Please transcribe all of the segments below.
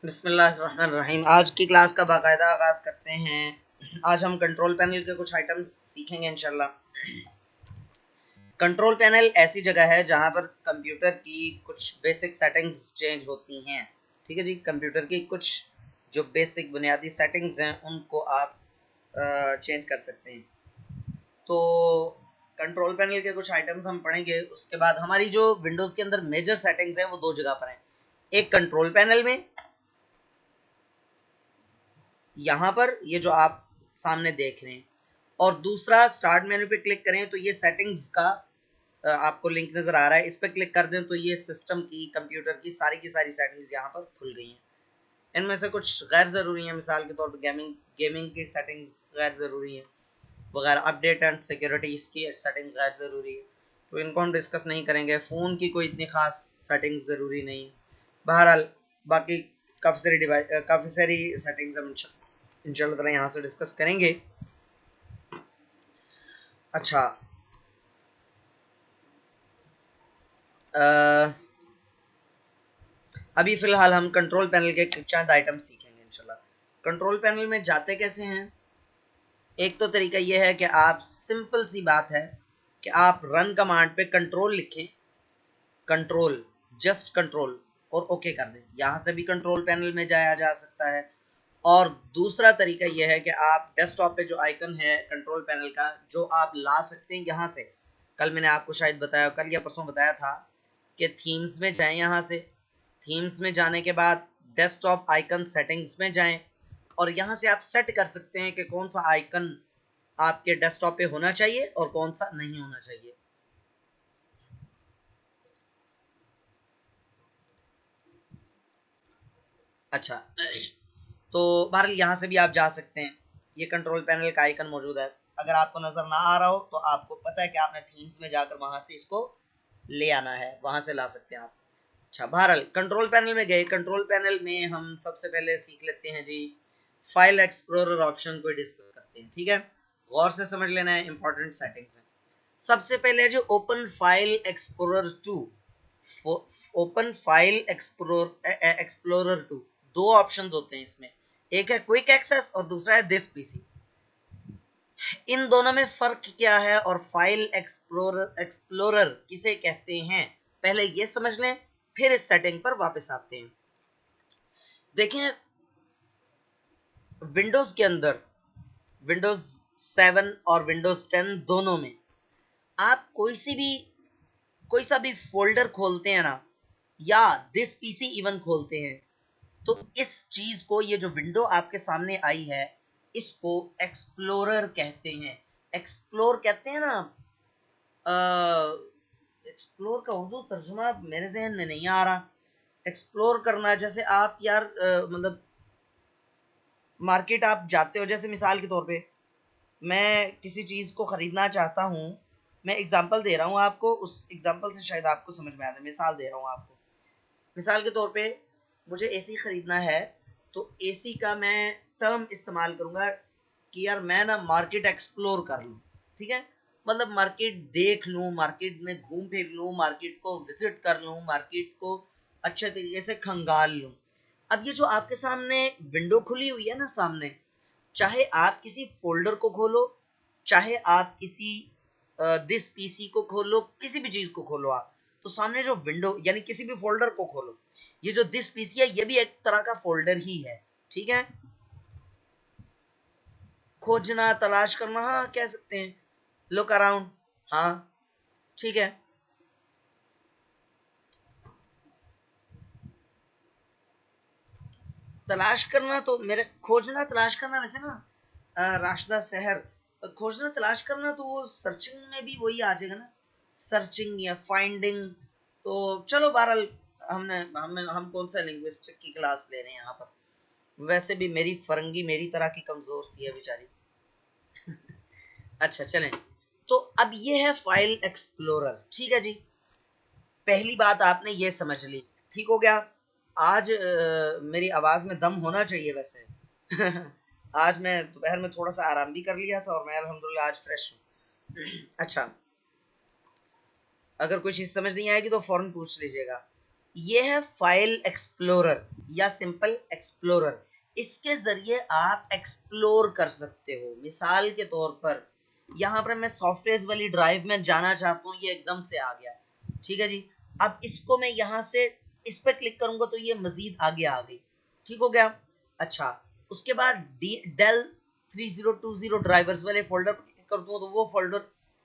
बिस्मिल्लाहिर्रहमानिर्रहीम। आज की क्लास का बाकायदा आगाज करते हैं। आज हम कंट्रोल पैनल के कुछ आइटम्स सीखेंगे इंशाल्लाह। कंट्रोल पैनल ऐसी जगह है जहां पर कंप्यूटर की कुछ बेसिक सेटिंग्स चेंज होती हैं। ठीक है जी, कंप्यूटर की कुछ जो बेसिक बुनियादी सेटिंग्स हैं उनको आप चेंज कर सकते हैं। तो कंट्रोल पैनल के कुछ आइटम्स हम पढ़ेंगे। उसके बाद हमारी जो विंडोज़ के अंदर मेजर सेटिंग्स हैं वो दो जगह पर हैं। एक कंट्रोल पैनल में, यहाँ पर ये जो आप सामने देख रहे हैं, और दूसरा स्टार्ट मेन्यू पे क्लिक करें तो ये सेटिंग्स का आपको लिंक नजर आ रहा है। इस पर क्लिक कर दें तो ये सिस्टम की कंप्यूटर की सारी सेटिंग्स यहाँ पर खुल गई हैं। इनमें से कुछ गैर ज़रूरी हैं, मिसाल के तौर पर गेमिंग की सेटिंग्स गैर ज़रूरी हैं वगैरह। अपडेट एंड सिक्योरिटी इसकी सेटिंग गैर ज़रूरी है, तो इनको हम डिस्कस नहीं करेंगे। फ़ोन की कोई इतनी ख़ास सेटिंग ज़रूरी नहीं। बहरहाल बाकी काफ़ी सारी सेटिंग्स हम इंशाल्लाह ताला यहाँ से डिस्कस करेंगे। अच्छा, अभी फ़िलहाल हम कंट्रोल पैनल के चंद आइटम सीखेंगे इंशाल्लाह। कंट्रोल पैनल में जाते कैसे हैं? एक तो तरीका यह है कि आप, सिंपल सी बात है कि आप रन कमांड पे कंट्रोल लिखें, कंट्रोल, जस्ट कंट्रोल, और ओके कर दें। यहाँ से भी कंट्रोल पैनल में जाया जा सकता है। और दूसरा तरीका यह है कि आप डेस्कटॉप पे जो आइकन है कंट्रोल पैनल का, जो आप ला सकते हैं यहाँ से। कल मैंने आपको शायद बताया, कल या परसों बताया था कि थीम्स में जाएं। यहाँ से थीम्स में जाने के बाद डेस्कटॉप आइकन सेटिंग्स में जाएं, और यहाँ से आप सेट कर सकते हैं कि कौन सा आइकन आपके डेस्कटॉप पे होना चाहिए और कौन सा नहीं होना चाहिए। अच्छा, तो बहरहाल यहाँ से भी आप जा सकते हैं। ये कंट्रोल पैनल का आइकन मौजूद है। अगर आपको नजर ना आ रहा हो तो आपको पता है कि आपने थीम्स में जाकर वहां से इसको ले आना है, वहां से ला सकते हैं आप। अच्छा, बहरहाल कंट्रोल पैनल में गए। कंट्रोल पैनल में हम सबसे पहले सीख लेते हैं जी, फाइल एक्सप्लोरर ऑप्शन को डिस्कस करते हैं। ठीक है, गौर से समझ लेना है, इंपॉर्टेंट सेटिंग्स है। सबसे पहले जो open file explorer 2, open file explorer 2, दो ऑप्शंस होते हैं इसमें। एक है क्विक एक्सेस और दूसरा है दिस पीसी। इन दोनों में फर्क क्या है और फाइल एक्सप्लोरर किसे कहते हैं, पहले ये समझ लें, फिर इस सेटिंग पर वापस आते हैं। देखें, विंडोज के अंदर, विंडोज 7 और विंडोज 10 दोनों में आप कोई सा भी फोल्डर खोलते हैं ना, या दिस पीसी इवन खोलते हैं, तो इस चीज को, ये जो विंडो आपके सामने आई है, इसको एक्सप्लोरर कहते हैं। एक्सप्लोर कहते हैं ना, एक्सप्लोर का उर्दू तर्जुमा मेरे जहन में नहीं आ रहा। एक्सप्लोर करना, जैसे आप यार मतलब मार्केट आप जाते हो, जैसे मिसाल के तौर पे मैं किसी चीज को खरीदना चाहता हूँ। मैं एग्जांपल दे रहा हूँ आपको, उस एग्जांपल से शायद आपको समझ में आता है। मिसाल दे रहा हूँ आपको। मिसाल के तौर पे मुझे एसी खरीदना है, तो एसी का मैं टर्म इस्तेमाल करूंगा कि यार मैं ना मार्केट एक्सप्लोर कर लूं। ठीक है, मतलब मार्केट देख लूं, मार्केट में घूम फिर लूं, मार्केट को विजिट कर लूं, मार्केट को अच्छे तरीके से खंगाल लूं। अब ये जो आपके सामने विंडो खुली हुई है ना सामने, चाहे आप किसी फोल्डर को खोलो, चाहे आप किसी दिस पीसी को खोलो, किसी भी चीज को खोलो आप, तो सामने जो विंडो, यानी किसी भी फोल्डर को खोलो, ये जो दिस पीसी है ये भी एक तरह का फोल्डर ही है। ठीक है, खोजना, तलाश करना, हाँ कह सकते हैं, लुक अराउंड, हाँ ठीक है। तलाश करना तो मेरे, खोजना तलाश करना वैसे ना, राशदा शहर, खोजना तलाश करना तो वो सर्चिंग में भी वही आ जाएगा ना, सर्चिंग या फाइंडिंग। तो चलो बहरहाल, हम कौन सा लिंग्विस्टिक की क्लास ले रहे हैं यहाँ पर। वैसे भी मेरी फरंगी मेरी तरह की कमजोर सी है बेचारी। अच्छा चलें, तो अब ये है फाइल एक्सप्लोरर। ठीक है जी, पहली बात आपने ये समझ ली, ठीक हो गया। आज मेरी आवाज में दम होना चाहिए वैसे। आज मैं दोपहर में थोड़ा सा आराम भी कर लिया था और मैं अल्हम्दुलिल्लाह आज फ्रेश हूँ। अच्छा, अगर कोई चीज समझ नहीं आएगी तो फौरन पूछ लीजिएगा। ये है फाइल एक्सप्लोरर। या सिंपल एक्सप्लोरर। इसके जरिए आप एक्सप्लोर कर सकते हो। मिसाल के तौर पर यहाँ पर मैं सॉफ्टवेयर वाली ड्राइव में जाना चाहता हूँ, ये एकदम से आ गया, ठीक है जी। अब इसको मैं यहाँ से इस पर क्लिक करूंगा तो ये मजीद आगे आ गई, ठीक हो गया। अच्छा, उसके बाद डेल 3020 ड्राइवर्स वाले फोल्डर पर क्लिक कर दूं तो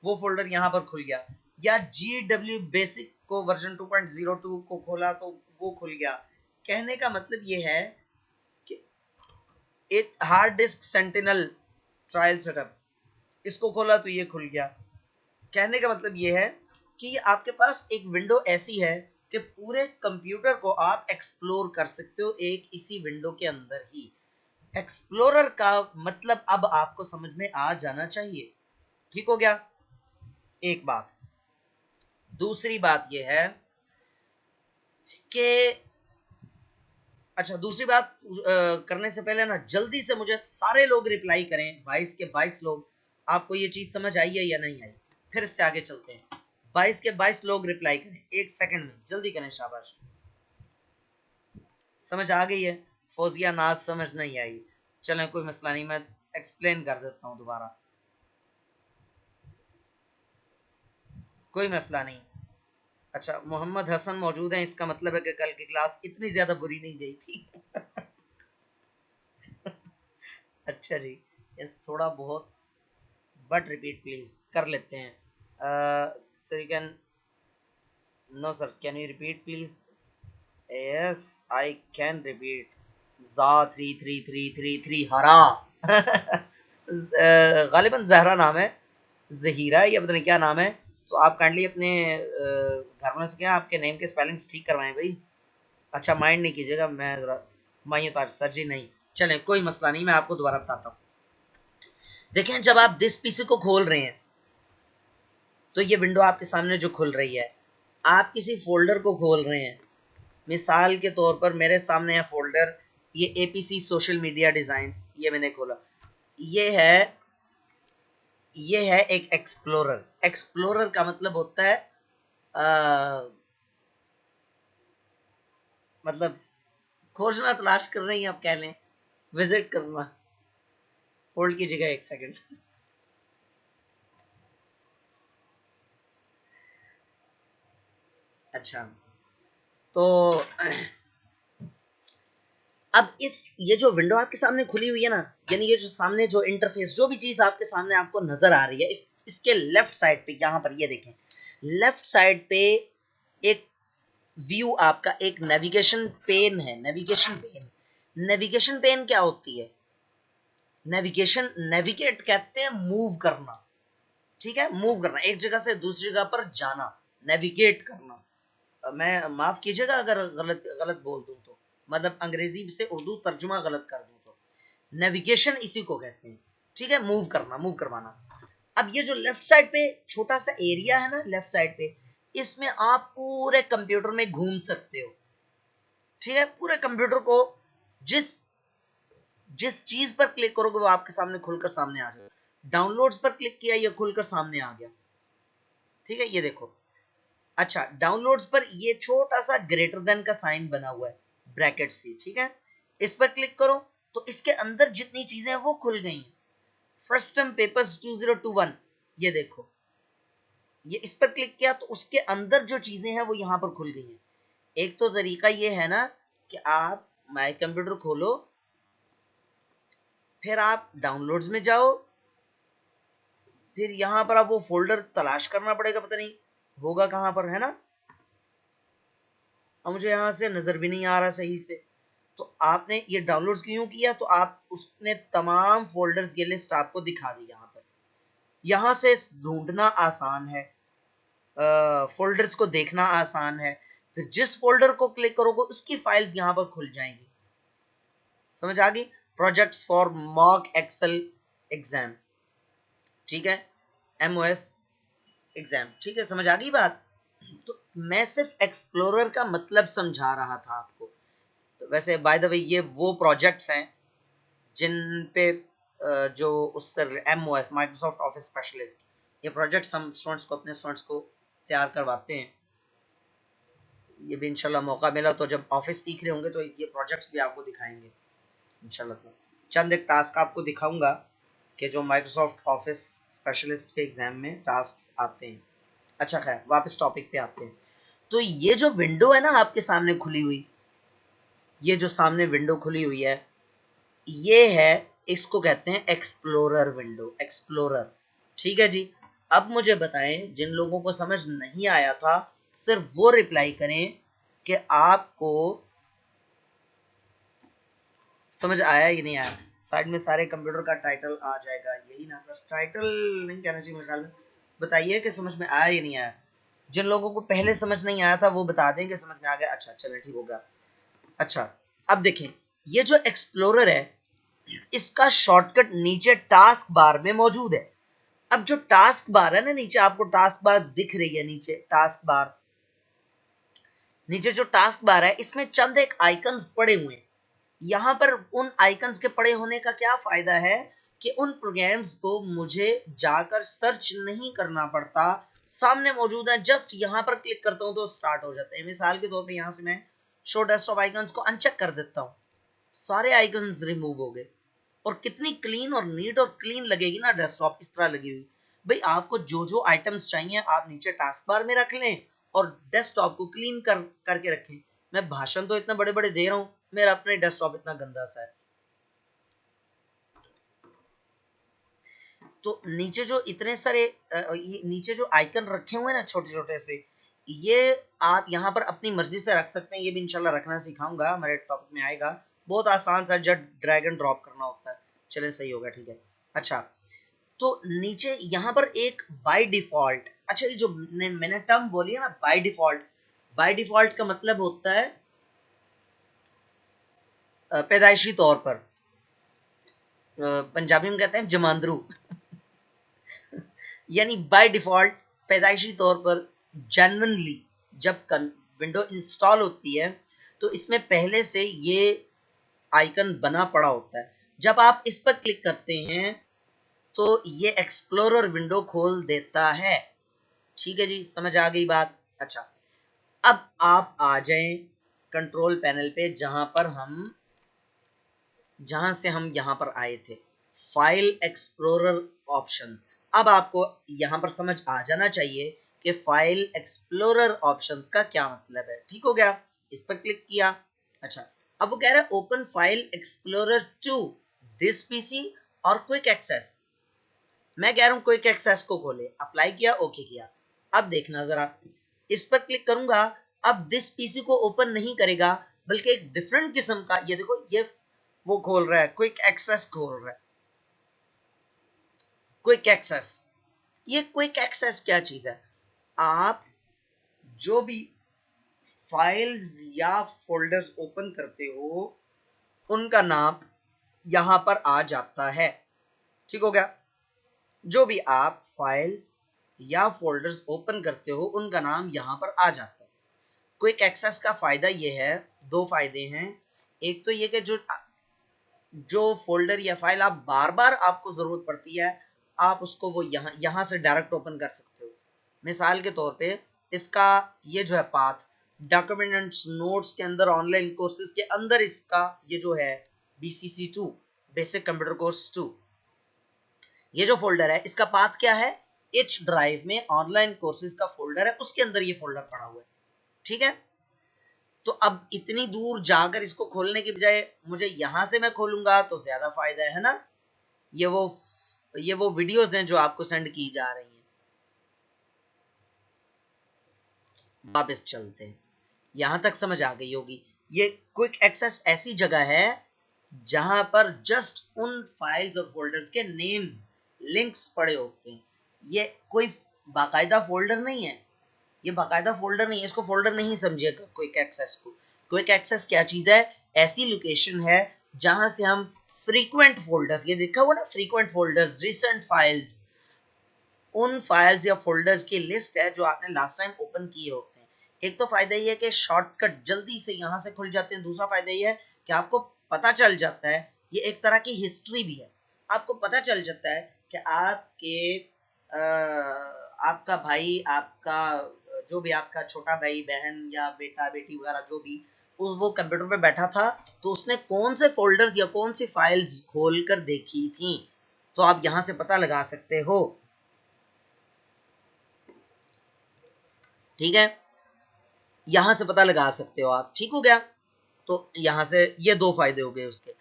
वो फोल्डर यहाँ पर खुल गया। या GW बेसिक को वर्जन 2.02 को खोला तो वो खुल गया। कहने का मतलब ये है कि एक hard disk sentinel trial setup, इसको खोला तो ये खुल गया। कहने का मतलब ये है कि आपके पास एक विंडो ऐसी है कि पूरे कंप्यूटर को आप एक्सप्लोर कर सकते हो एक इसी विंडो के अंदर ही। एक्सप्लोरर का मतलब अब आपको समझ में आ जाना चाहिए, ठीक हो गया। एक बात, दूसरी बात यह है कि अच्छा, दूसरी बात करने से पहले ना जल्दी से मुझे सारे लोग रिप्लाई करें, 22 के 22 लोग। आपको ये चीज समझ आई है या नहीं आई? फिर से आगे चलते हैं। 22 के 22 लोग रिप्लाई करें 1 सेकंड में, जल्दी करें, शाबाश। समझ आ गई है? फौजिया नाज समझ नहीं आई, चलें कोई मसला नहीं, मैं एक्सप्लेन कर देता हूं दोबारा, कोई मसला नहीं। अच्छा, मोहम्मद हसन मौजूद हैं, इसका मतलब है कि कल की क्लास इतनी ज्यादा बुरी नहीं गई थी। अच्छा जी, इस थोड़ा बहुत बट रिपीट प्लीज कर लेते हैं। Sir can, no sir, can you repeat please? Yes I can repeat. जा 33333 हरा। गालिबन जहरा नाम है, जहीरा या पता नहीं क्या नाम है। तो आप काइंडली अपने घर वालों से क्या आपके नेम के स्पेलिंग्स ठीक करवाएं भाई। अच्छा, माइंड नहीं कीजिएगा, मैं जरा मायूतार सर जी नहीं, चलें कोई मसला नहीं, मैं आपको दोबारा बताता हूँ। देखें, जब आप दिस पीसी को खोल रहे हैं तो ये विंडो आपके सामने जो खुल रही है, आप किसी फोल्डर को खोल रहे हैं। मिसाल के तौर पर मेरे सामने है फोल्डर, ये APC सोशल मीडिया डिजाइन्स, ये मैंने खोला। ये है एक एक्सप्लोरर। एक्सप्लोरर का मतलब होता है मतलब खोजना तलाश कर रही हैं आप, कह लें विजिट करना। होल्ड कीजिएगा 1 सेकंड। अच्छा, तो अब ये जो विंडो आपके सामने खुली हुई है ना, यानी ये जो सामने जो इंटरफेस, जो भी चीज आपके सामने आपको नजर आ रही है, इसके लेफ्ट साइड पे, यहां पर ये देखें, लेफ्ट साइड पे एक व्यू, आपका एक नेविगेशन पेन है। नेविगेशन पेन क्या होती है? नेविगेशन, नेविगेट कहते हैं मूव करना, ठीक है, मूव करना, एक जगह से दूसरी जगह पर जाना, नेविगेट करना। मैं माफ कीजिएगा अगर गलत गलत बोल दूं तो, मतलब अंग्रेजी से उर्दू तर्जुमा गलत कर दूं तो, नेविगेशन इसी को कहते हैं, ठीक है, मूव करना, मूव करवाना। अब ये जो लेफ्ट साइड पे छोटा सा एरिया है ना, लेफ्ट साइड पे, इसमें आप पूरे कंप्यूटर में घूम सकते हो, ठीक है। पूरे कंप्यूटर को जिस जिस चीज पर क्लिक करोगे वो आपके सामने खुलकर सामने आ जाएगा। डाउनलोड्स पर क्लिक किया, ये खुलकर सामने आ गया, ठीक है, ये देखो। अच्छा, डाउनलोड्स पर ये छोटा सा ग्रेटर देन का साइन बना हुआ है, ब्रैकेट सी, ठीक है। इस पर क्लिक करो तो इसके अंदर जितनी चीजें हैं वो खुल गई हैं। फर्स्ट टर्म पेपर्स 2021, ये देखो, ये इस पर क्लिक किया तो उसके अंदर जो चीजें हैं वो यहां पर खुल गई हैं। एक तो तरीका ये है ना कि आप माई कंप्यूटर खोलो, फिर आप डाउनलोड्स में जाओ, फिर यहां पर आप वो फोल्डर तलाश करना पड़ेगा, पता नहीं होगा कहां पर, है ना। अब मुझे यहां से नजर भी नहीं आ रहा सही से। तो आपने ये डाउनलोड क्यों किया? तो आप उसने तमाम फोल्डर्स की लिस्ट आपको दिखा दी यहां पर। यहां से ढूंढना आसान है, फोल्डर्स को देखना आसान है। फिर जिस फोल्डर को क्लिक करोगे उसकी फाइल्स यहां पर खुल जाएंगी। समझ आ गई? Projects for mock Excel exam, ठीक है, MOS एग्जाम, ठीक है, समझ आ गई बात? तो मैं सिर्फ एक्सप्लोरर का मतलब समझा रहा था आपको। तो वैसे बाय द वे ये वो प्रोजेक्ट्स हैं जिन पे जो उससे MOS माइक्रोसॉफ्ट ऑफिस स्पेशलिस्ट, ये प्रोजेक्ट्स हम स्टूडेंट्स को, अपने स्टूडेंट्स को तैयार करवाते हैं। ये भी इंशाल्लाह मौका मिला तो जब ऑफिस सीख रहे होंगे तो ये प्रोजेक्ट्स भी आपको दिखाएंगे इंशाल्लाह। तो चंद एक टास्क आपको दिखाऊंगा कि जो माइक्रोसॉफ्ट ऑफिस स्पेशलिस्ट के एग्जाम में टास्क आते हैं। अच्छा खैर वापस टॉपिक पे आते हैं। तो ये जो विंडो है ना आपके सामने खुली हुई, ये जो सामने विंडो खुली हुई है, ये है, इसको कहते हैं एक्सप्लोरर विंडो, एक्सप्लोरर। ठीक है जी। अब मुझे बताएं, जिन लोगों को समझ नहीं आया था सिर्फ वो रिप्लाई करें कि आपको समझ आया या नहीं आया। साइड में सारे कंप्यूटर का टाइटल आ जाएगा, यही ना सर, टाइटल नहीं कहना चाहिए मेरे ख्याल में। बताइए कि समझ में आया या नहीं आया। जिन लोगों को पहले समझ नहीं आया था वो बता दें कि समझ में आ गया। अच्छा चलो ठीक हो गया। अच्छा अब देखें, ये जो एक्सप्लोरर है इसका शॉर्टकट नीचे टास्क बार में मौजूद है। अब जो टास्क बार है ना, नीचे आपको टास्क बार दिख रही है, नीचे टास्क बार, नीचे जो टास्क बार है इसमें चंद एक आइकन्स पड़े हुए हैं। यहां पर उन आइकन्स के पड़े होने का क्या फायदा है कि उन प्रोग्राम्स को मुझे जाकर सर्च नहीं करना पड़ता, सामने मौजूद है, जस्ट यहां पर क्लिक करता हूं तो स्टार्ट हो जाते हैं। मिसाल के तौर पे यहां से मैं शो डेस्कटॉप आइकन्स को अनचेक कर देता हूं, सारे आइकन्स रिमूव हो गए। और कितनी क्लीन और नीट और क्लीन लगेगी ना डेस्कटॉप इस तरह लगी हुई। भाई आपको जो जो आइटम्स चाहिए आप नीचे टास्क बार में रख लें और डेस्कटॉप को क्लीन करके रखें। मैं भाषण तो इतना बड़े बड़े दे रहा हूं, मेरा अपने डेस्कटॉप इतना गंदा सा है। तो नीचे जो इतने सारे नीचे जो आइकन रखे हुए हैं ना छोटे छोटे से, ये आप यहाँ पर अपनी मर्जी से रख सकते हैं। ये भी इंशाल्लाह रखना सिखाऊंगा, हमारे टॉपिक में आएगा। बहुत आसान सा, जब ड्रैग एंड ड्रॉप करना होता है। चलें सही होगा, ठीक है। अच्छा तो नीचे यहाँ पर एक बाय डिफॉल्ट, अच्छा ये जो मैंने टर्म बोली है ना बाय डिफॉल्ट, बाय डिफॉल्ट का मतलब होता है पैदाइशी तौर पर, पंजाबी में कहते हैं जमांदरू यानी बाय डिफॉल्ट पैदाइशी तौर पर जेन्युइनली जब विंडो इंस्टॉल होती है तो इसमें पहले से ये आइकन बना पड़ा होता है। जब आप इस पर क्लिक करते हैं तो ये एक्सप्लोरर विंडो खोल देता है। ठीक है जी, समझ आ गई बात। अच्छा अब आप आ जाएं कंट्रोल पैनल पे, जहां से हम यहां पर आए थे, फाइल एक्सप्लोरर ऑप्शंस। अब आपको यहां पर समझ आ जाना चाहिए कि फाइल एक्सप्लोरर ऑप्शंस का क्या मतलब है। ठीक हो गया, इस पर क्लिक किया। अच्छा अब वो कह रहा है open file explorer to this PC और क्विक एक्सेस। मैं कह रहा हूं क्विक एक्सेस को खोले, अप्लाई किया, ओके किया। अब देखना जरा, इस पर क्लिक करूंगा, अब दिस पीसी को ओपन नहीं करेगा बल्कि एक डिफरेंट किस्म का, ये देखो ये वो खोल रहा है, क्विक एक्सेस खोल रहा है। क्विक एक्सेस, ये क्विक एक्सेस क्या चीज है? आप जो भी फाइल्स या फोल्डर्स ओपन करते हो उनका नाम यहां पर आ जाता है। ठीक हो गया, जो भी आप फाइल्स या फोल्डर्स ओपन करते हो उनका नाम यहां पर आ जाता है। क्विक एक्सेस का फायदा ये है, दो फायदे हैं। एक तो ये कि जो फोल्डर या फाइल आप बार बार आपको जरूरत पड़ती है, आप उसको वो यहाँ से डायरेक्ट ओपन कर सकते हो। मिसाल के तौर पे इसका ये जो है पाथ, डॉक्यूमेंट्स नोट्स के अंदर, ऑनलाइन कोर्सेज के अंदर इसका ये जो है BCC2 बेसिक कंप्यूटर कोर्स 2, ये जो फोल्डर है इसका पाथ क्या है, H ड्राइव में ऑनलाइन कोर्सेज का फोल्डर है, उसके अंदर ये फोल्डर पड़ा हुआ है। ठीक है, तो अब इतनी दूर जाकर इसको खोलने की बजाय मुझे यहां से मैं खोलूंगा तो ज्यादा फायदा है ना। ये वो ये वो वीडियोस हैं जो आपको सेंड की जा रही हैं। वापस चलते हैं, यहां तक समझ आ गई होगी। ये क्विक एक्सेस ऐसी जगह है जहां पर जस्ट उन फाइल्स और फोल्डर्स के नेम्स, लिंक्स पड़े होते हैं। ये कोई बाकायदा फोल्डर नहीं है, ये बाकायदा फोल्डर नहीं है, इसको फोल्डर नहीं समझिएगा क्विक एक्सेस को। क्विक एक्सेस क्या चीज है? ऐसी लोकेशन है जहां से हम फ्रीक्वेंट फोल्डर्स, ये देखा हुआ ना फ्रीक्वेंट फोल्डर्स, रिसेंट फाइल्स, उन फाइल्स या फोल्डर्स की लिस्ट है जो आपने लास्ट टाइम ओपन किए होते हैं। एक तो फायदा ये है कि शॉर्टकट जल्दी से यहां से खुल जाते हैं, दूसरा फायदा ये है कि आपको पता चल जाता है, ये एक तरह की हिस्ट्री भी है, आपको पता चल जाता है कि आपके आपका भाई, आपका जो भी आपका छोटा भाई बहन या बेटा बेटी वगैरह जो भी वो कंप्यूटर पे बैठा था, तो उसने कौन से फोल्डर्स या कौन सी फाइल्स खोल कर देखी थी, तो आप यहां से पता लगा सकते हो। ठीक है, यहां से पता लगा सकते हो आप। ठीक हो गया, तो यहां से ये दो फायदे हो गए उसके।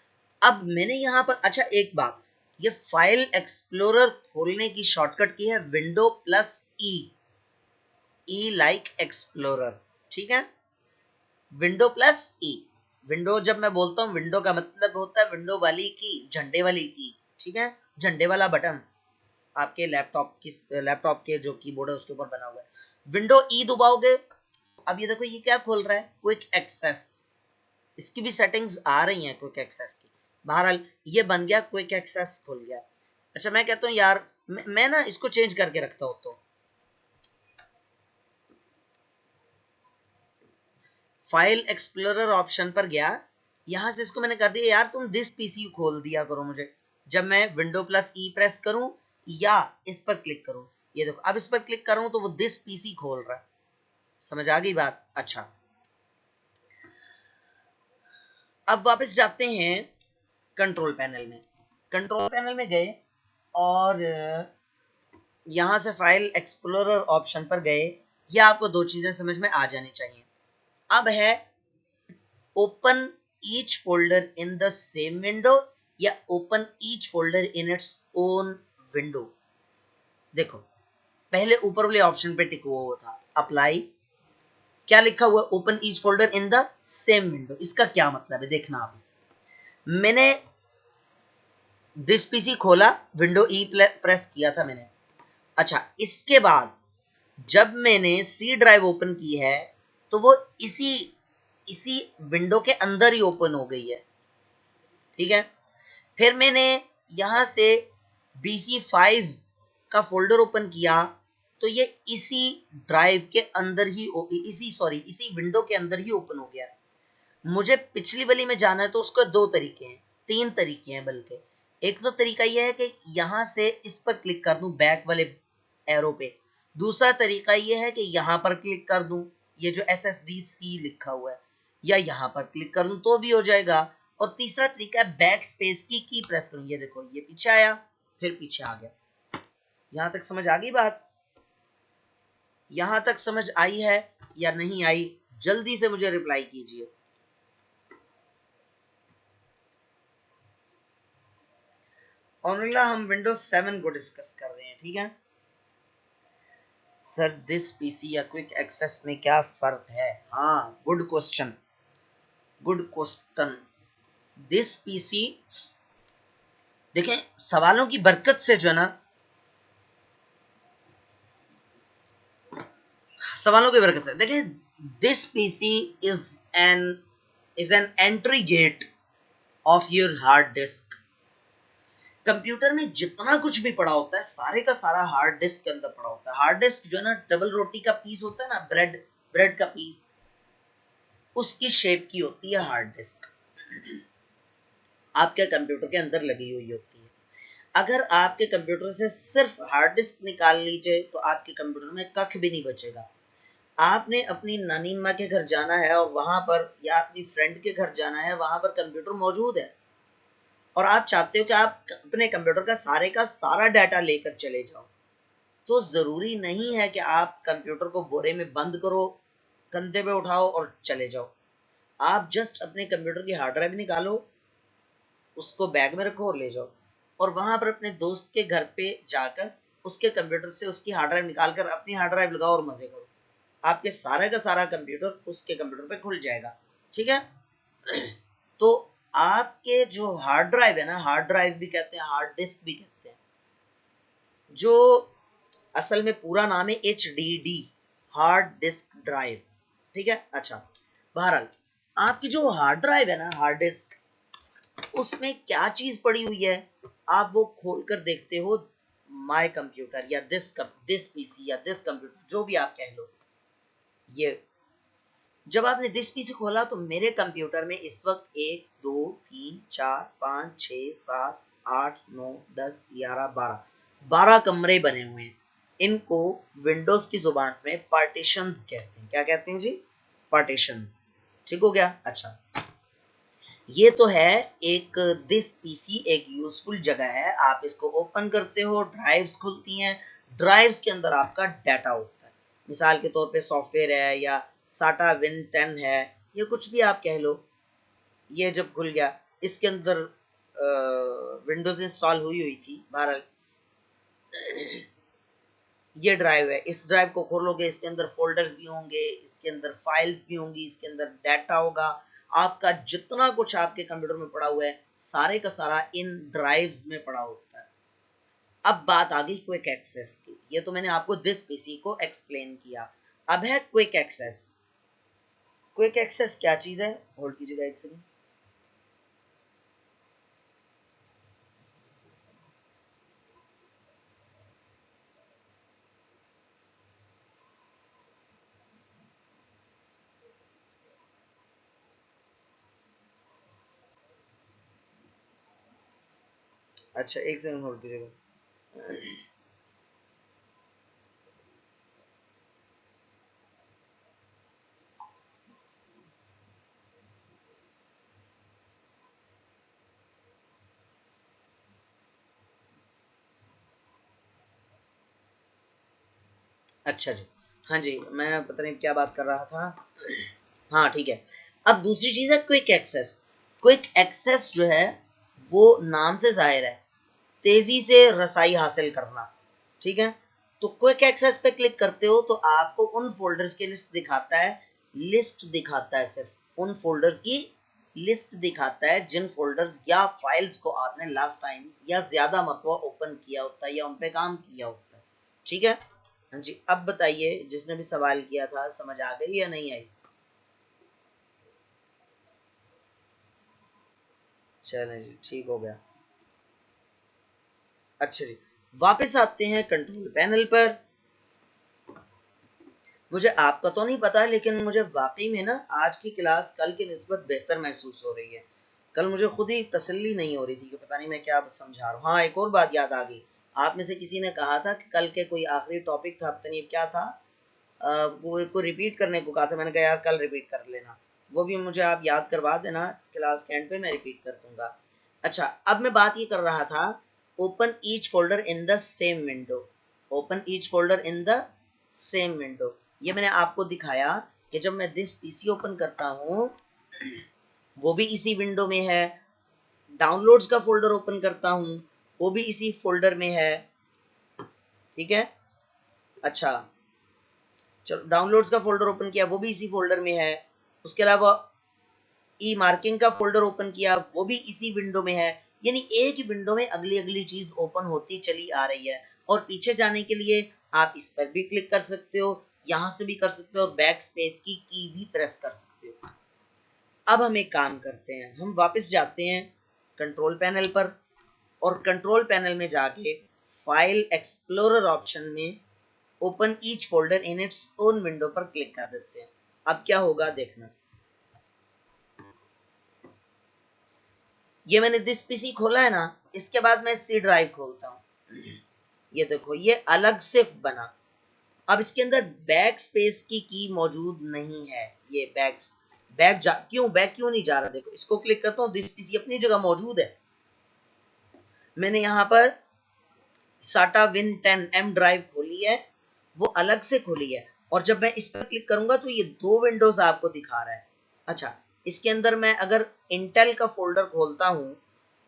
अब मैंने यहां पर, अच्छा एक बात, ये फाइल एक्सप्लोरर खोलने की शॉर्टकट की है विंडो प्लस ई, ई लाइक एक्सप्लोरर। ठीक है, विंडो प्लस ई। विंडो जब मैं बोलता हूँ, विंडो का मतलब होता है विंडो वाली की, झंडे वाली की। ठीक है, झंडे वाला बटन आपके लैपटॉप के जो कीबोर्ड है उसके ऊपर बना हुआ है। विंडो ई दबाओगे, अब ये देखो ये क्या खोल रहा है, क्विक एक्सेस। इसकी भी सेटिंग्स आ रही हैं क्विक एक्सेस की। बहरहाल ये बन गया, क्विक एक्सेस खुल गया। अच्छा मैं कहता हूँ यार, मैं ना इसको चेंज करके रखता हूँ, तो फाइल एक्सप्लोरर ऑप्शन पर गया, यहां से इसको मैंने कर दिया यार तुम दिस पीसी खोल दिया करो मुझे, जब मैं विंडो प्लस ई प्रेस करूं या इस पर क्लिक करूं। ये देखो अब इस पर क्लिक करूं तो वो दिस पीसी खोल रहा है। समझ आ गई बात? अच्छा अब वापस जाते हैं कंट्रोल पैनल में। कंट्रोल पैनल में गए और यहां से फाइल एक्सप्लोरर ऑप्शन पर गए। ये आपको दो चीजें समझ में आ जानी चाहिए। अब है open each folder in the same window या open each folder in its own window। देखो पहले ऊपर वाले ऑप्शन पे टिक हुआ था अप्लाई, क्या लिखा हुआ open each folder in the same window. इसका क्या मतलब है देखना आप। मैंने दिस पीसी खोला, विंडो ई प्रेस किया था मैंने। अच्छा इसके बाद जब मैंने सी ड्राइव ओपन की है तो वो इसी विंडो के अंदर ही ओपन हो गई है। ठीक है, फिर मैंने यहां से BC5 का फोल्डर ओपन किया तो ये इसी ड्राइव के अंदर ही इसी विंडो के अंदर ही ओपन हो गया। मुझे पिछली वाली में जाना है तो उसका दो तरीके हैं, तीन तरीके हैं बल्कि। एक तो तरीका यह है कि यहां से इस पर क्लिक कर दूं बैक वाले एरो पे। दूसरा तरीका यह है कि यहां पर क्लिक कर दूं, ये जो SSDC लिखा हुआ है, या यहां पर क्लिक कर दूं तो भी हो जाएगा। और तीसरा तरीका है बैक स्पेस की प्रेस करूं। ये देखो ये पीछे आया फिर पीछे आ गया। यहां तक समझ आ गई बात? यहां तक समझ आई है या नहीं आई, जल्दी से मुझे रिप्लाई कीजिए। और हम विंडोज 7 को डिस्कस कर रहे हैं। ठीक है सर, दिस पीसी या क्विक एक्सेस में क्या फर्क है? हाँ good question, good question. This PC, देखें सवालों की बरकत से जो है ना, सवालों की बरकत से देखें, this PC is an entry gate of your hard disk. Computer में जितना कुछ भी पड़ा होता है सारे का सारा हार्ड डिस्क के अंदर पड़ा होता है। हार्ड डिस्क जो है ना, डबल रोटी का पीस होता है ना, ब्रेड का पीस, उसकी शेप की होती है हार्ड डिस्क। आपके कंप्यूटर के अंदर लगी हुई होती है। अगर आपके कंप्यूटर से सिर्फ हार्ड डिस्क निकाल लीजिए तो आपके कंप्यूटर में कख भी नहीं बचेगा। आपने अपनी नानी माँ के घर जाना है और वहां पर, या अपनी फ्रेंड के घर जाना है, वहां पर कंप्यूटर मौजूद है और आप चाहते हो कि आप अपने कंप्यूटर का सारा डाटा लेकर चले जाओ, तो जरूरी नहीं है कि आप कंप्यूटर को बोरे में बंद करो, कंधे पे उठाओ और चले जाओ। आप जस्ट अपने कंप्यूटर की हार्ड ड्राइव निकालो, उसको बैग में रखो और ले जाओ, और वहां पर अपने दोस्त के घर पे जाकर उसके कंप्यूटर से उसकी हार्ड ड्राइव निकाल कर अपनी हार्ड ड्राइव लगाओ और मजे करो। आपके सारे का सारा कंप्यूटर उसके कंप्यूटर पे खुल जाएगा। ठीक है तो आपके जो हार्ड ड्राइव है ना, हार्ड ड्राइव भी कहते हैं, हार्ड डिस्क भी कहते हैं, जो असल में पूरा नाम है HDD, हार्ड डिस्क ड्राइव। ठीक है, अच्छा बहरहाल आपकी जो हार्ड ड्राइव है ना, हार्ड डिस्क, उसमें क्या चीज पड़ी हुई है आप वो खोल कर देखते हो। माय कंप्यूटर या दिस पीसी या दिस कंप्यूटर, जो भी आप कह लो, ये जब आपने दिस पीसी खोला तो मेरे कंप्यूटर में इस वक्त 1 2 3 4 5 6 7 8 9 10 11 12 कमरे बने हुए हैं। इनको विंडोज की जुबान में पार्टीशंस कहते हैं। क्या कहते हैं जी? पार्टीशंस। ठीक हो गया? अच्छा, ये तो है एक दिस पीसी एक यूजफुल जगह है, आप इसको ओपन करते हो, ड्राइव्स खुलती हैं, ड्राइव्स के अंदर आपका डाटा होता है। मिसाल के तौर पे सॉफ्टवेयर है या साटा विन 10 है, या कुछ भी आप कह लो। ये जब खुल गया, इसके अंदर विंडोज इंस्टॉल हुई हुई थी। बहरहाल ये ड्राइव है, इस ड्राइव को खोलोगे, इसके अंदर फोल्डर्स भी होंगे, इसके अंदर फाइल्स भी होंगी, इसके अंदर डाटा होगा। आपका जितना कुछ आपके कंप्यूटर में पड़ा हुआ है, सारे का सारा इन ड्राइव्स में पड़ा होता है। अब बात आ गई क्विक एक्सेस की। ये तो मैंने आपको दिस पीसी को एक्सप्लेन किया। अब है क्विक एक्सेस। क्विक एक्सेस क्या चीज है? होल्ड कीजिएगा एक सेकंड। अच्छा, एक सेकंड होल्ड कीजिएगा। अच्छा जी, हाँ जी, मैं पता नहीं क्या बात कर रहा था। हाँ ठीक है। अब दूसरी चीज है क्विक एक्सेस। क्विक एक्सेस जो है वो नाम से जाहिर है, तेजी से रसाई हासिल करना। ठीक है, तो क्विक एक्सेस पे क्लिक करते हो तो आपको उन फोल्डर्स की लिस्ट दिखाता है। लिस्ट दिखाता है, सिर्फ उन फोल्डर्स की लिस्ट दिखाता है जिन फोल्डर्स या फाइल्स को आपने लास्ट टाइम या ज्यादा मरतबा ओपन किया होता है या उन पे काम किया होता है। ठीक है, हाँ जी। अब बताइए, जिसने भी सवाल किया था, समझ आ गई या नहीं आई? चलें जी, ठीक हो गया। अच्छा जी, वापस आते हैं कंट्रोल पैनल पर। मुझे आपका तो नहीं पता, लेकिन मुझे वाकई में ना आज की क्लास कल की निस्बत बेहतर महसूस हो रही है। कल मुझे खुद ही तसल्ली नहीं हो रही थी कि पता नहीं मैं क्या समझा रहा हूँ। हाँ, एक और बात याद आ गई। आप में से किसी ने कहा था कि कल के कोई आखिरी टॉपिक था, पता नहीं क्या था, वो को रिपीट करने को कहा था। मैंने कहा यार कल रिपीट कर लेना, वो भी मुझे आप याद करवा देना, क्लास के एंड पे मैं रिपीट कर दूंगा। अच्छा, अब मैं बात ये कर रहा था, open each folder in the same window. Open each folder in the same window, ये मैंने आपको दिखाया कि जब मैं दिस पीसी ओपन करता हूँ वो भी इसी विंडो में है। डाउनलोड्स का फोल्डर ओपन करता हूँ वो भी इसी फोल्डर में है। ठीक है, अच्छा, चलो डाउनलोड्स का फोल्डर ओपन किया वो भी इसी फोल्डर में है। उसके अलावा ई मार्किंग का फोल्डर ओपन किया वो भी इसी विंडो में है। यानी एक ही विंडो में अगली अगली चीज ओपन होती चली आ रही है। और पीछे जाने के लिए आप इस पर भी क्लिक कर सकते हो, यहां से भी कर सकते हो, और बैक स्पेस की भी प्रेस कर सकते हो। अब हम एक काम करते हैं, हम वापस जाते हैं कंट्रोल पैनल पर, और कंट्रोल पैनल में जाके फाइल एक्सप्लोरर ऑप्शन में open each folder in its own window पर क्लिक कर देते हैं। अब क्या होगा देखना। ये मैंने दिस पीसी खोला है ना, इसके बाद मैं सी ड्राइव खोलता हूँ। ये देखो, ये अलग से बना। अब इसके अंदर बैक स्पेस की मौजूद नहीं है। ये बैक क्यों नहीं जा रहा? देखो, इसको क्लिक करता हूँ, दिस पीसी अपनी जगह मौजूद है। मैंने यहाँ पर साटा विन 10 एम ड्राइव खोली है, वो अलग से खोली है, और जब मैं इस पर क्लिक करूंगा तो ये दो विंडोज आपको दिखा रहा है। अच्छा, इसके अंदर मैं अगर इंटेल का फोल्डर खोलता हूं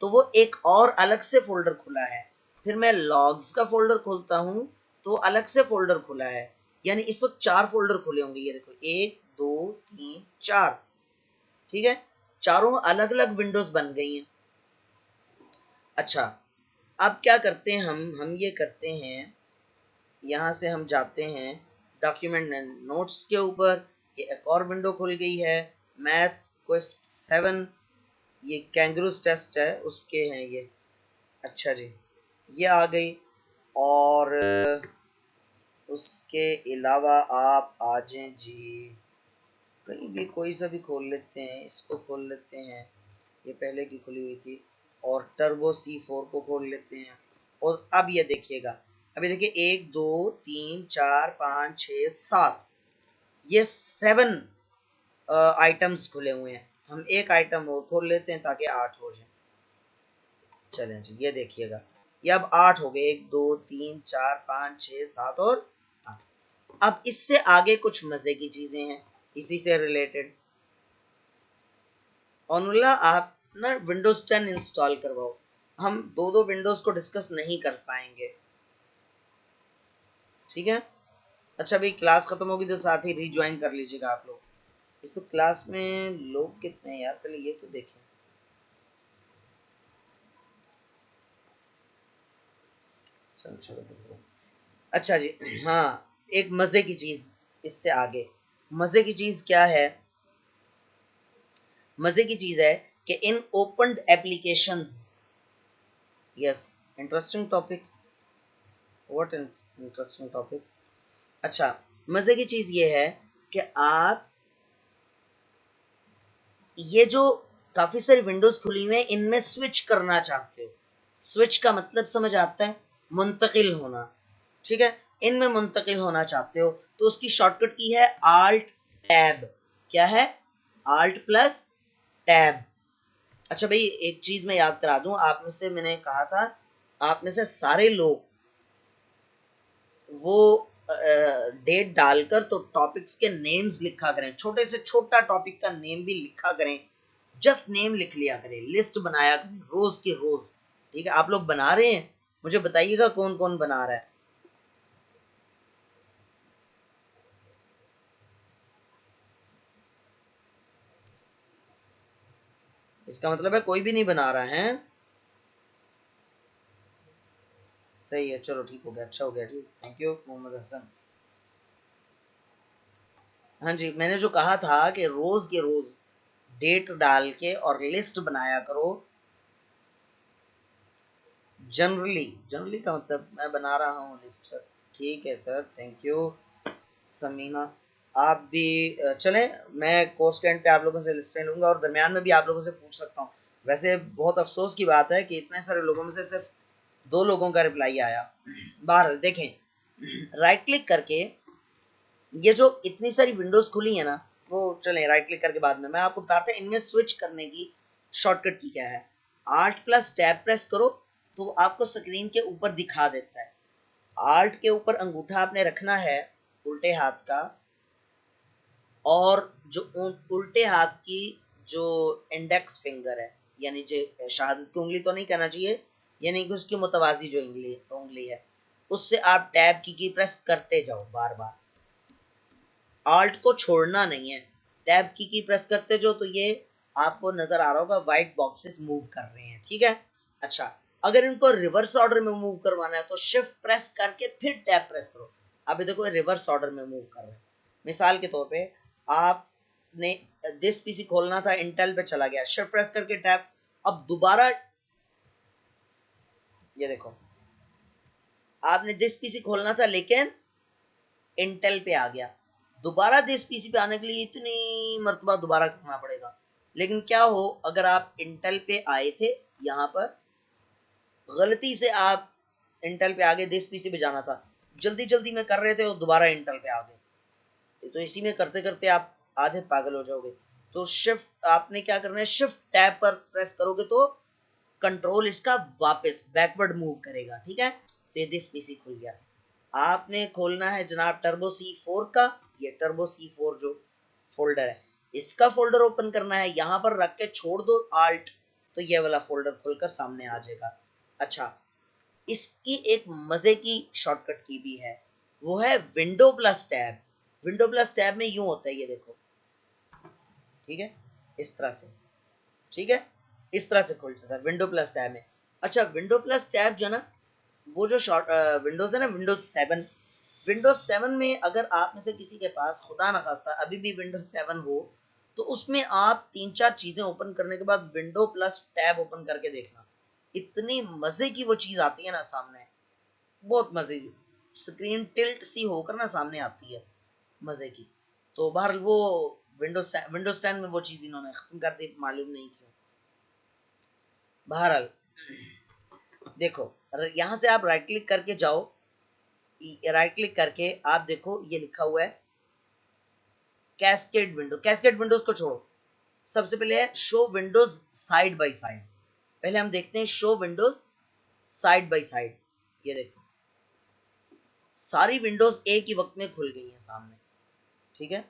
तो वो एक और अलग से फोल्डर खुला है। फिर मैं लॉग्स का फोल्डर खोलता हूं तो अलग से फोल्डर खुला है। यानी इस वक्त 4 फोल्डर खुले होंगे। ये देखो, 1 2 3 4। ठीक है, चारों अलग अलग विंडोज बन गई हैं। अच्छा, अब क्या करते हैं, हम ये करते हैं, यहाँ से हम जाते हैं डॉक्यूमेंट एंड नोट्स के ऊपर। ये एक और विंडो खुल गई है, मैथ्स क्वेस्ट 7। ये कैंगरूज टेस्ट है, उसके हैं ये। अच्छा जी, ये आ गई। और उसके अलावा आप आ जाएं जी, कहीं भी कोई सा भी खोल लेते हैं। इसको खोल लेते हैं, ये पहले की खुली हुई थी। और टर्बो C4 को खोल लेते हैं। और अब ये देखिएगा, अभी देखिए 1 2 3 4 5 6 7, ये 7 आइटम्स खुले हुए हैं। हम एक आइटम और खोल लेते हैं ताकि 8 हो जाए। चलें जी, ये देखिएगा, ये अब 8 हो गए, 1 2 3 4 5 6 7 और 8। अब इससे आगे कुछ मजे की चीजें हैं इसी से रिलेटेड। ओनुल्ला आप ना विंडोज 10 इंस्टॉल करवाओ। हम दो विंडोज को डिस्कस नहीं कर पाएंगे, ठीक है। अच्छा भाई, क्लास खत्म होगी तो साथ ही रिज्वाइन कर लीजिएगा आप लोग। इस क्लास में लोग कितने हैं यार, पहले ये तो देखें। अच्छा जी, हाँ, एक मजे की चीज इससे आगे। मजे की चीज क्या है? मजे की चीज है कि in opened applications, yes, interesting topic, what interesting topic. अच्छा, मजे की चीज ये है कि आप ये जो काफी सारी विंडोज खुली हुई हैं, इनमें स्विच करना चाहते हो। स्विच का मतलब समझ आता है, मुंतकिल होना, ठीक है। इनमें मुंतकिल होना चाहते हो तो उसकी शॉर्टकट की है आल्ट टैब। क्या है? Alt plus tab. अच्छा भाई, एक चीज मैं याद करा दूं, आप में से मैंने कहा था, आप में से सारे लोग वो डेट डालकर तो टॉपिक्स के नेम्स लिखा करें, छोटे से छोटा टॉपिक का नेम भी लिखा करें, जस्ट नेम लिख लिया करें, लिस्ट बनाया करें रोज की रोज, ठीक है। आप लोग बना रहे हैं, मुझे बताइएगा कौन कौन बना रहा है। इसका मतलब है कोई भी नहीं बना रहा है। सही है, चलो ठीक हो गया, अच्छा हो गया, ठीक, थैंक यू मोहम्मद हसन। हाँ जी, मैंने जो कहा था कि रोज के रोज डेट डाल के और लिस्ट बनाया करो। जनरली, जनरली का मतलब मैं बना रहा हूँ लिस्ट सर। ठीक है सर, थैंक यू समीना। आप भी चलें, मैं कोर्स के एंड पे आप लोगों से लिस्टें लूंगा और दरमियान में भी आप लोगों से पूछ सकता हूँ। वैसे बहुत अफसोस की बात है कि इतने सारे लोगों में से सिर्फ 2 लोगों का रिप्लाई आया। बाहर देखें, राइट क्लिक करके ये जो इतनी सारी विंडोज खुली है ना, वो चलें राइट क्लिक करके बाद में मैं आपको बताता हूँ इनमें स्विच करने की शॉर्टकट की क्या है। आल्ट प्लस टैब प्रेस करो तो आपको स्क्रीन के ऊपर दिखा देता है। आल्ट के ऊपर अंगूठा आपने रखना है उल्टे हाथ का, और जो उल्टे हाथ की जो इंडेक्स फिंगर है, यानी जो शहादत की उंगली तो नहीं कहना चाहिए, यानी कि उसकी मुतवाजी जो उंगली है, उससे आप टैब की प्रेस करते जाओ बार बार। आल्ट को छोड़ना नहीं है, टैब की प्रेस करते जाओ तो ये आपको नजर आ रहा होगा व्हाइट बॉक्सेस मूव कर रहे हैं, ठीक है। अच्छा, अगर इनको रिवर्स ऑर्डर में मूव करवाना है तो शिफ्ट प्रेस करके फिर टैब प्रेस करो। अभी देखो रिवर्स ऑर्डर में मूव कर रहे हैं। मिसाल के तौर पे आपने दिस पीसी खोलना था, इंटेल पे चला गया, शिफ्ट प्रेस करके टैब, अब दोबारा ये देखो, आपने दिस पीसी खोलना था लेकिन इंटेल पे आ गया, दोबारा दिस पीसी पे आने के लिए इतनी मर्तबा दोबारा करना पड़ेगा। लेकिन क्या हो अगर आप इंटेल पे आए थे, यहाँ पर गलती से आप इंटेल पे आगे दिस पीसी पे जाना था, जल्दी जल्दी में कर रहे थे और दोबारा इंटेल पे आ गए, तो इसी में करते करते आप आधे पागल हो जाओगे। तो शिफ्ट आपने क्या करना है, शिफ्ट टैब पर प्रेस करोगे तो कंट्रोल इसका वापस बैकवर्ड मूव करेगा, ठीक है। तो ये दिस पीसी खुल गया। आपने खोलना है जनाब टर्बो C4 का, ये टर्बो C4 जो फोल्डर है, इसका फोल्डर ओपन करना है, यहां पर रख के छोड़ दो आल्ट, तो ये वाला फोल्डर खुलकर सामने आ जाएगा। अच्छा, इसकी एक मजे की शॉर्टकट की भी है, वो है window plus tab. Window plus tab में यूं होता है, ये देखो, ठीक है, इस तरह से, ठीक है, इस तरह से खुल जाता है विंडो प्लस टैब में। अच्छा, विंडो प्लस टैब जो ना, वो जो शॉर्ट विंडोज है ना, विंडोज 7 में अगर आप में से किसी के पास खुदा ना खास्ता अभी भी विंडोज 7 हो, तो उसमें आप 3-4 चीजें ओपन करने के बाद विंडो प्लस टैब ओपन करके देखना, इतनी मजे की वो चीज आती है ना सामने, बहुत मजे की, स्क्रीन टिल्ट सी होकर ना सामने आती है, मजे की। तो बहरहाल वो विंडोज 10 में वो चीज इन्होंने खत्म कर दी, मालूम नहीं क्यों। बहरहाल देखो, यहाँ से आप राइट क्लिक करके जाओ, राइट क्लिक करके आप देखो ये लिखा हुआ है कैस्केड विंडो। कैस्केड विंडोज को छोड़ो, सबसे पहले है show Windows side by side. पहले हम देखते हैं show Windows side by side. ये देखो सारी विंडोज एक ही वक्त में खुल गई हैं सामने, ठीक है।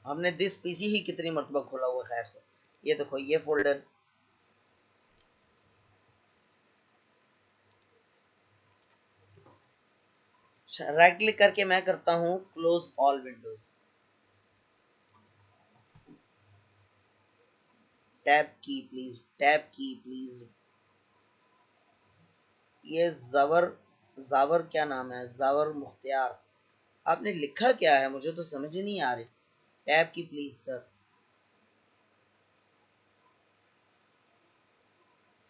हमने दिस पीसी ही कितनी मरतबा खोला हुआ, खैर से। ये देखो ये फोल्डर, राइट क्लिक करके मैं करता हूं क्लोज ऑल विंडोज। टैब की प्लीज, टैब की प्लीज। ये जावर क्या नाम है, जावर मुख्तियार, आपने लिखा क्या है मुझे तो समझ ही नहीं आ रही। टैब की प्लीज सर।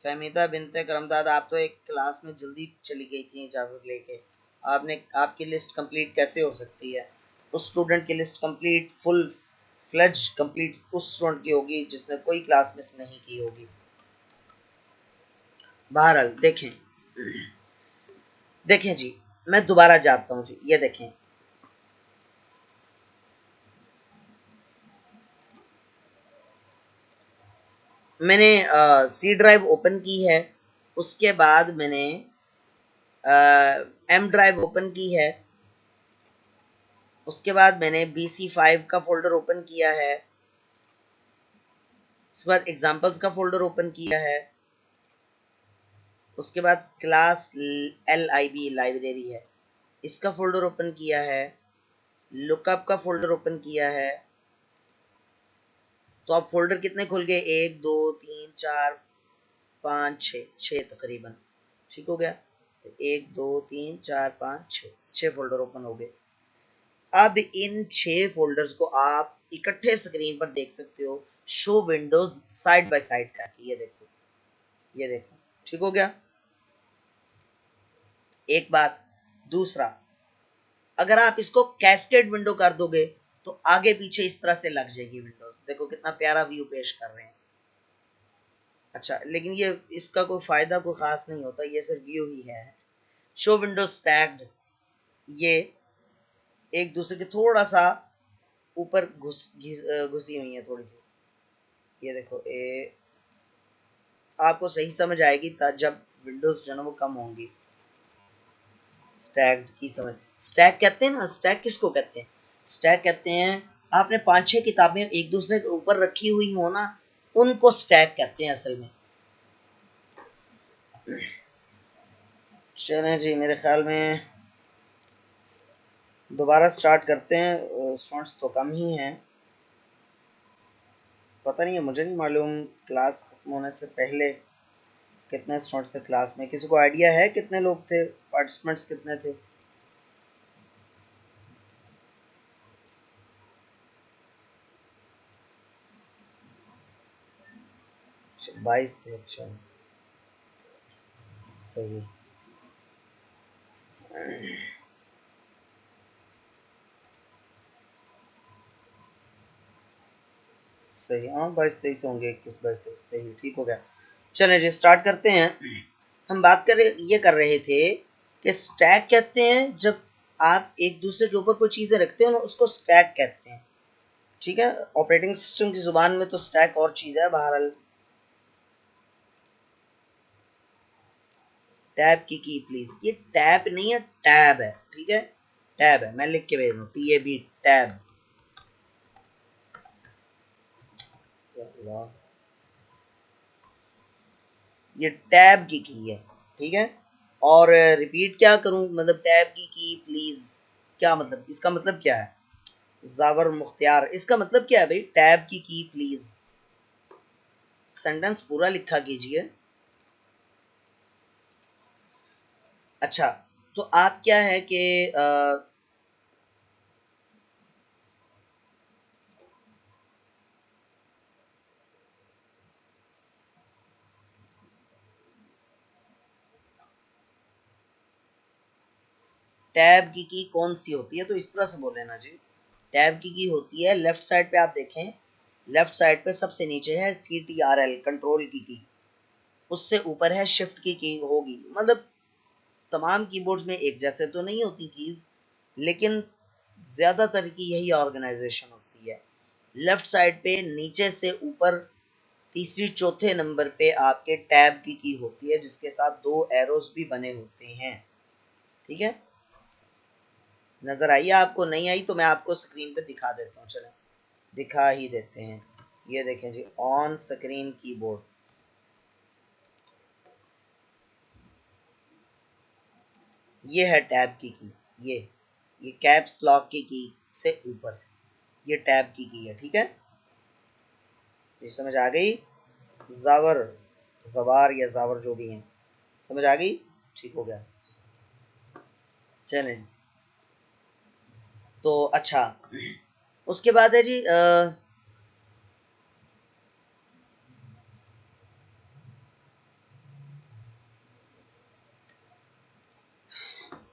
फहमीदा बिनते करमदाद, आप तो एक क्लास में जल्दी चली गई थी इजाजत लेके। आपने, आपकी लिस्ट कंप्लीट कैसे हो सकती है? उस स्टूडेंट की list complete, full fledge complete उस स्टूडेंट की होगी जिसने कोई क्लास मिस नहीं की होगी। बहरहाल देखें, देखें जी, मैं दोबारा जाता हूं जी। ये देखें, मैंने सी ड्राइव ओपन की है, उसके बाद मैंने एम ड्राइव ओपन की है, उसके बाद मैंने BC5 का फोल्डर ओपन किया है, उसके बाद एग्जाम्पल्स का फोल्डर ओपन किया है, उसके बाद क्लास LIB लाइब्रेरी है इसका फोल्डर ओपन किया है, लुकअप का फोल्डर ओपन किया है। तो अब फोल्डर कितने खुल गए? 1 2 3 4 5 6 तकरीबन, ठीक हो गया। 1 2 3 4 5 6 फोल्डर ओपन हो गए। अब इन 6 फोल्डर्स को आप इकट्ठे स्क्रीन पर देख सकते हो, show Windows side by side करके। ये देखो, ये देखो, ठीक हो गया। एक बात, दूसरा, अगर आप इसको कैस्केड विंडो कर दोगे तो आगे पीछे इस तरह से लग जाएगी विंडोज। देखो कितना प्यारा व्यू पेश कर रहे हैं। अच्छा, लेकिन ये इसका कोई फायदा कोई खास नहीं होता, ये सिर्फ व्यू ही है। शो विंडोज स्टैक्ड, ये एक दूसरे के थोड़ा सा ऊपर घुसी हुई है थोड़ी सी। ये देखो, आपको सही समझ आएगी जब विंडोज जो है ना वो कम होंगी। स्टैक की समझ, स्टैक कहते हैं ना, स्टैक किसको कहते हैं? स्टैक कहते हैं आपने 5-6 किताबें एक दूसरे के ऊपर रखी हुई हो ना, उनको स्टैक कहते हैं असल में। चलें जी, मेरे ख्याल में दोबारा स्टार्ट करते हैं। स्टूडेंट्स तो कम ही हैं, पता नहीं है, मुझे नहीं मालूम क्लास खत्म होने से पहले कितने स्टूडेंट्स थे क्लास में। किसी को आइडिया है कितने लोग थे, पार्टिसिपेंट्स कितने थे? 22 थे, अच्छा सही। सही, हाँ 22-23 होंगे, 21-22-23, सही, ठीक हो गया। चलें जी स्टार्ट करते हैं। हम बात कर रहे थे कि स्टैक कहते हैं जब आप एक दूसरे के ऊपर कोई चीज़ें रखते हो ना, उसको स्टैक कहते हैं, ठीक है। ऑपरेटिंग सिस्टम की जुबान में तो स्टैक और चीज़ है। बहरहाल टैब की प्लीज, ये टैब नहीं है, टैब है, ठीक है, टैब है। मैं लिख के भेज रहा हूँ, TAB, टैब। ये टैब की है, ठीक है। और रिपीट क्या करूं, मतलब टैब की प्लीज क्या मतलब, इसका मतलब क्या है? जावर मुख्तियार, इसका मतलब क्या है भाई? टैब की प्लीज। सेंटेंस पूरा लिखा कीजिए। अच्छा, तो आप क्या है कि टैब की कौन सी होती है, तो इस तरह से बोले ना जी। टैब की होती है, लेफ्ट साइड पे आप देखें, लेफ्ट साइड पे सबसे नीचे है CTRL, कंट्रोल की। उससे ऊपर है शिफ्ट की होगी। मतलब तमाम कीबोर्ड्स में एक जैसे तो नहीं होती कीज, लेकिन ज्यादातर की यही ऑर्गेनाइजेशन होती है। लेफ्ट साइड पे नीचे से ऊपर तीसरी चौथे नंबर पे आपके टैब की होती है, जिसके साथ दो एरोस भी बने होते हैं। ठीक है, नजर आई आपको? नहीं आई तो मैं आपको स्क्रीन पे दिखा देता हूँ। चलें दिखा ही देते हैं। ये देखें जी, ऑन स्क्रीन कीबोर्ड, ये है टैब की ये कैप्स लॉक की से ऊपर ये टैब की है। ठीक है, ये समझ आ गई? जावर जवार या जावर जो भी हैं, समझ आ गई? ठीक हो गया। चलें, तो अच्छा, उसके बाद है जी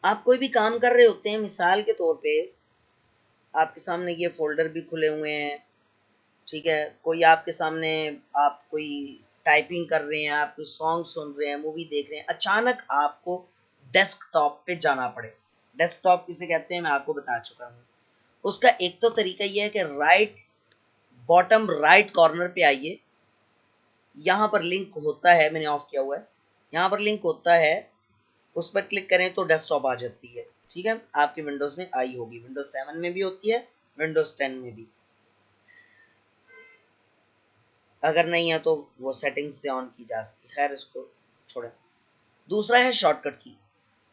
आप कोई भी काम कर रहे होते हैं, मिसाल के तौर पे आपके सामने ये फोल्डर भी खुले हुए हैं। ठीक है, कोई आपके सामने, आप कोई टाइपिंग कर रहे हैं, आप कोई सॉन्ग सुन रहे हैं, मूवी देख रहे हैं, अचानक आपको डेस्कटॉप पे जाना पड़े। डेस्कटॉप किसे कहते हैं मैं आपको बता चुका हूँ। उसका एक तो तरीका यह है कि राइट बॉटम राइट कॉर्नर पे आइए, यहाँ पर लिंक होता है, मैंने ऑफ किया हुआ है, यहाँ पर लिंक होता है, उस पर क्लिक करें तो डेस्कटॉप आ जाती है। ठीक है, आपकी विंडोज में आई होगी, विंडोज 7 में भी होती है, विंडोज 10 में भी। अगर नहीं है तो वो सेटिंग्स से ऑन की जा सकती है। खैर इसको छोड़ें। दूसरा है शॉर्टकट की।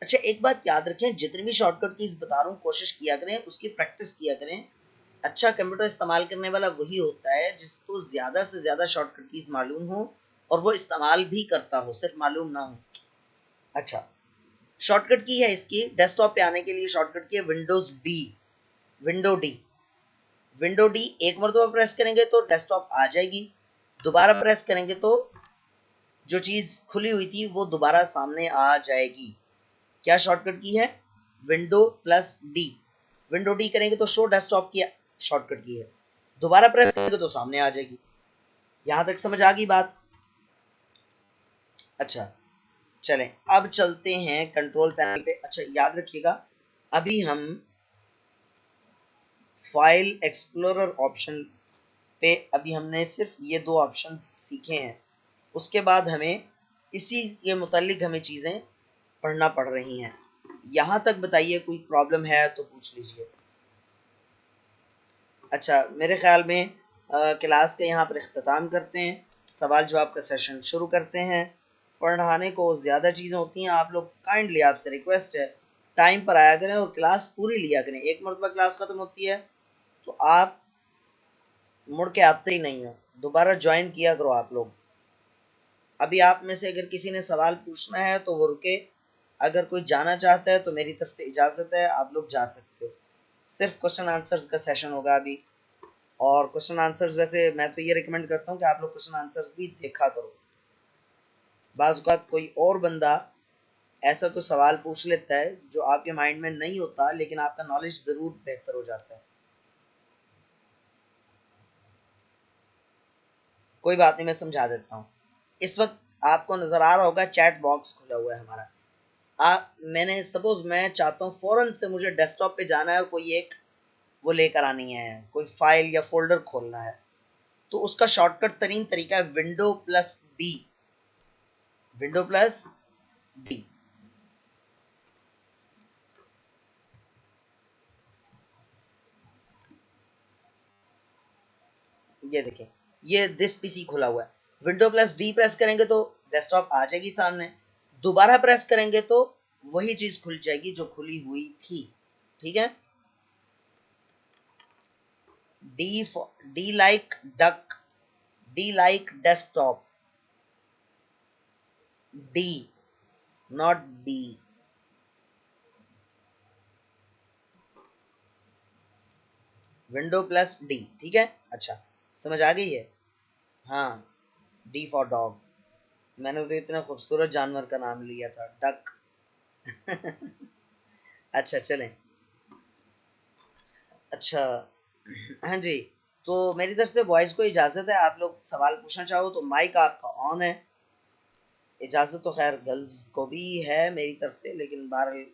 अच्छा, एक बात याद रखें, जितनी भी शॉर्टकट कीज बता रहा हूँ कोशिश किया करें, उसकी प्रैक्टिस किया करें। अच्छा कंप्यूटर इस्तेमाल करने वाला वही होता है जिसको ज्यादा से ज्यादा शॉर्टकट कीज मालूम हो और वो इस्तेमाल भी करता हो, सिर्फ मालूम ना हो। अच्छा, शॉर्टकट की है इसकी, डेस्कटॉप पे आने के लिए शॉर्टकट की है Windows D. Window D, window D एक मरतबा प्रेस करेंगे तो डेस्कटॉप आ जाएगी, दोबारा प्रेस करेंगे तो जो चीज खुली हुई थी वो दोबारा सामने आ जाएगी। क्या शॉर्टकट की है? Window plus D. Window D करेंगे तो शो डेस्कटॉप की शॉर्टकट की है, दोबारा प्रेस करेंगे तो सामने आ जाएगी। यहां तक समझ आ गई बात? अच्छा, चलें अब चलते हैं कंट्रोल पैनल पे। अच्छा याद रखिएगा, अभी हम फाइल एक्सप्लोरर ऑप्शन पे, अभी हमने सिर्फ ये दो ऑप्शन सीखे हैं, उसके बाद हमें इसी के मुतालिक हमें चीज़ें पढ़ना पड़ रही हैं। यहाँ तक बताइए, कोई प्रॉब्लम है तो पूछ लीजिए। अच्छा, मेरे ख्याल में क्लास का यहाँ पर इख्तिताम करते हैं, सवाल जवाब का सेशन शुरू करते हैं। पढ़ाने को ज़्यादा चीज़ें होती हैं, आप लोग काइंडली, आपसे रिक्वेस्ट है टाइम पर आया करें और क्लास पूरी लिया करें। एक मरतबा क्लास ख़त्म होती है तो आप मुड़ के आते ही नहीं हो, दोबारा ज्वाइन किया करो आप लोग। अभी आप में से अगर किसी ने सवाल पूछना है तो वो रुके, अगर कोई जाना चाहता है तो मेरी तरफ से इजाज़त है, आप लोग जा सकते हो। सिर्फ क्वेश्चन आंसर्स का सेशन होगा अभी, और क्वेश्चन आंसर्स वैसे मैं तो ये रिकमेंड करता हूँ कि आप लोग क्वेश्चन आंसर्स भी देखा करो। बाज़ औक़ात कोई और बंदा ऐसा कोई सवाल पूछ लेता है जो आपके माइंड में नहीं होता, लेकिन आपका नॉलेज ज़रूर बेहतर हो जाता है। कोई बात नहीं, मैं समझा देता हूँ। इस वक्त आपको नज़र आ रहा होगा चैट बॉक्स खुला हुआ है हमारा। मैंने सपोज मैं चाहता हूँ फौरन से मुझे डेस्कटॉप पे जाना है और कोई एक वो लेकर आनी है, कोई फाइल या फोल्डर खोलना है, तो उसका शॉर्टकट तरीन तरीका है window plus D. Window plus D, ये देखें, ये दिस पीसी खुला हुआ है। विंडो प्लस डी प्रेस करेंगे तो डेस्कटॉप आ जाएगी सामने, दोबारा प्रेस करेंगे तो वही चीज खुल जाएगी जो खुली हुई थी। ठीक है, D D like duck, D like desktop, D not D. Window plus D, ठीक है। अच्छा, समझ आ गई है? हाँ, डी फॉर डॉग। मैंने तो इतना खूबसूरत जानवर का नाम लिया था, डक। अच्छा चलें। अच्छा, हाँ जी, तो मेरी तरफ से वॉइस को इजाज़त है। आप लोग सवाल पूछना चाहो तो माइक आपका ऑन है। इजाज़त तो खैर गर्ल्स को भी है मेरी तरफ से, लेकिन बहरहाल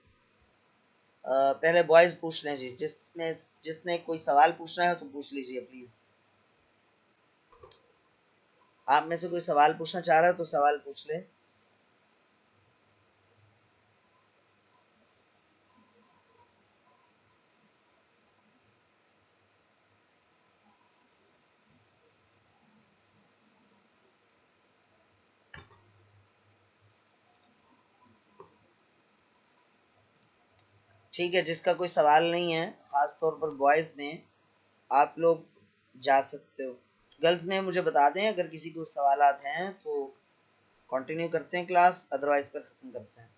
पहले बॉयज़ पूछ लें जी। जिसने कोई सवाल पूछना है तो पूछ लीजिए प्लीज़। आप में से कोई सवाल पूछना चाह रहा है तो सवाल पूछ ले। ठीक है, जिसका कोई सवाल नहीं है, ख़ास तौर पर बॉयज़ में, आप लोग जा सकते हो। गर्ल्स में मुझे बता दें अगर किसी को सवालात हैं तो कंटिन्यू करते हैं क्लास, अदरवाइज पर ख़त्म करते हैं।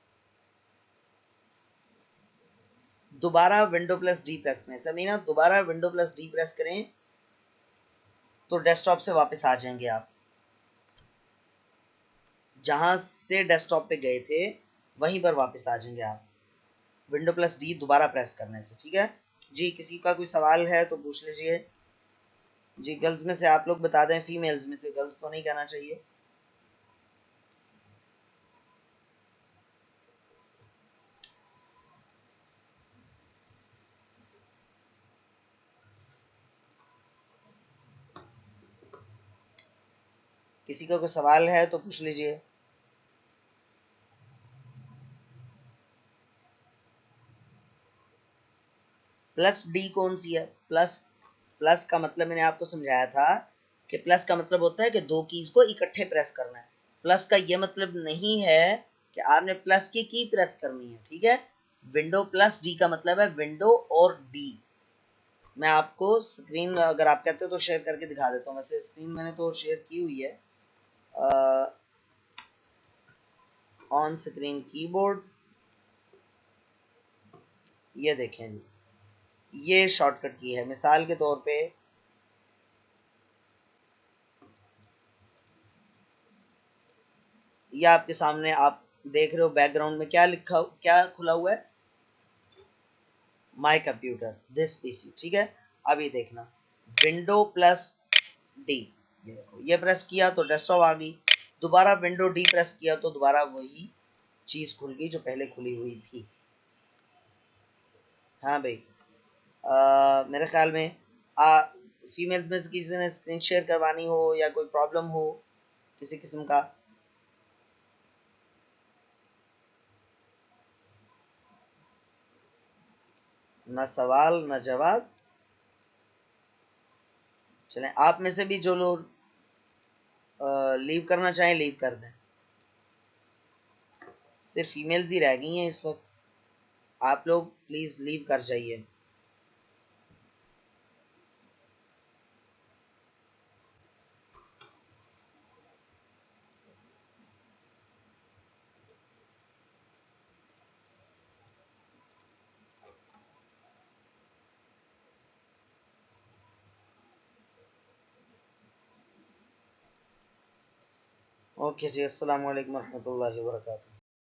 दोबारा विंडो प्लस डी प्रेस करें। समीना, दोबारा विंडो प्लस डी प्रेस करें तो डेस्कटॉप से वापस आ जाएंगे आप। जहां से डेस्कटॉप पे गए थे वहीं पर वापस आ जाएंगे आप, विंडो प्लस डी दोबारा प्रेस करने से। ठीक है जी, किसी का कोई सवाल है तो पूछ लीजिए जी। गर्ल्स में से आप लोग बता दें, फीमेल्स में से, गर्ल्स तो नहीं कहना चाहिए। किसी का कोई सवाल है तो पूछ लीजिए। प्लस डी कौन सी है? प्लस प्लस का मतलब मैंने आपको समझाया था कि प्लस का मतलब होता है कि दो कीज को इकट्ठे प्रेस करना है। प्लस का यह मतलब नहीं है कि आपने प्लस की प्रेस करनी है। ठीक है, विंडो प्लस डी का मतलब है विंडो और डी। मैं आपको स्क्रीन, अगर आप कहते हो तो शेयर करके दिखा देता हूँ। वैसे स्क्रीन मैंने तो शेयर की हुई है। ऑन स्क्रीन कीबोर्ड, ये देखें, ये शॉर्टकट की है। मिसाल के तौर पे ये आपके सामने आप देख रहे हो, बैकग्राउंड में क्या लिखा, क्या खुला हुआ है? My computer this PC. ठीक है, अब ये देखना, विंडो प्लस डी, ये देखो, ये प्रेस किया तो डेस्कटॉप आ गई। दोबारा विंडो डी प्रेस किया तो दोबारा वही चीज खुल गई जो पहले खुली हुई थी। हाँ भाई, मेरे ख्याल में फीमेल्स में से किसी ने स्क्रीन शेयर करवानी हो या कोई प्रॉब्लम हो किसी किस्म का, ना सवाल ना जवाब। चलें, आप में से भी जो लोग लीव करना चाहें लीव कर दें। सिर्फ फीमेल्स ही रह गई हैं इस वक्त। आप लोग प्लीज लीव कर जाइए। ओके जी, अस्सलाम वालेकुम रहमतुल्लाहि व बरकातहू।